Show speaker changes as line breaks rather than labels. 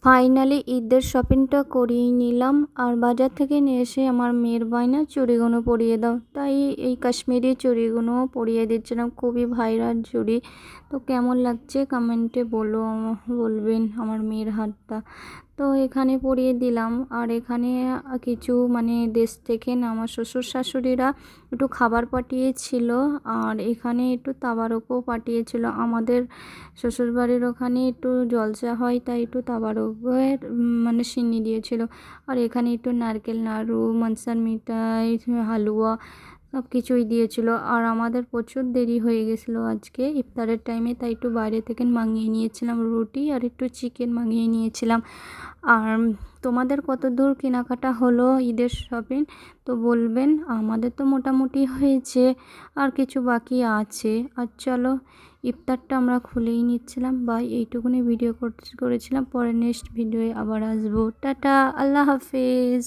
Finally ঈদের শপিংটা করিয়ে নিলাম। আর বাজার থেকে নিয়ে এসে আমার মেয়ের বায়না চুড়িগুলো পরিয়ে দাও, তাই এই কাশ্মীরি চুড়িগুলো পরিয়ে দিচ্ছিলাম। খুবই ভাইরাল চুড়ি। তো কেমন লাগছে কমেন্টে বলবেন আমার মেয়ের হাতটা। তো এখানে পরিয়ে দিলাম। আর এখানে কিছু দেশ থেকে না আমার শ্বশুর শাশুড়িরা একটু খাবার পাঠিয়েছিল। আর এখানে একটু তাবারকও পাঠিয়েছিল। আমাদের শ্বশুরবাড়ির ওখানে একটু জলসা হয়, তাই একটু তাবারকের সিন্নি দিয়েছিল। আর এখানে একটু নারকেল নাড়ু, মানসার মিঠাই, হালুয়া সব কিছুই দিয়েছিল। আর আমাদের প্রচুর দেরি হয়ে গেছিলো আজকে ইফতারের টাইমে, তাই একটু বাইরে থেকে মাঙিয়ে নিয়েছিলাম রুটি আর একটু চিকেন মাঙিয়ে নিয়েছিলাম। আর তোমাদের কত দূর কেনাকাটা হলো ঈদের শপিং তো বলবেন। আমাদের তো মোটামুটি হয়েছে, আর কিছু বাকি আছে। আর চলো ইফতারটা আমরা খুলেই নিচ্ছিলাম। বা এইটুকুনি ভিডিও করেছিলাম। পরে নেক্সট ভিডিওয়ে আবার আসবো। টাটা, আল্লাহ হাফেজ।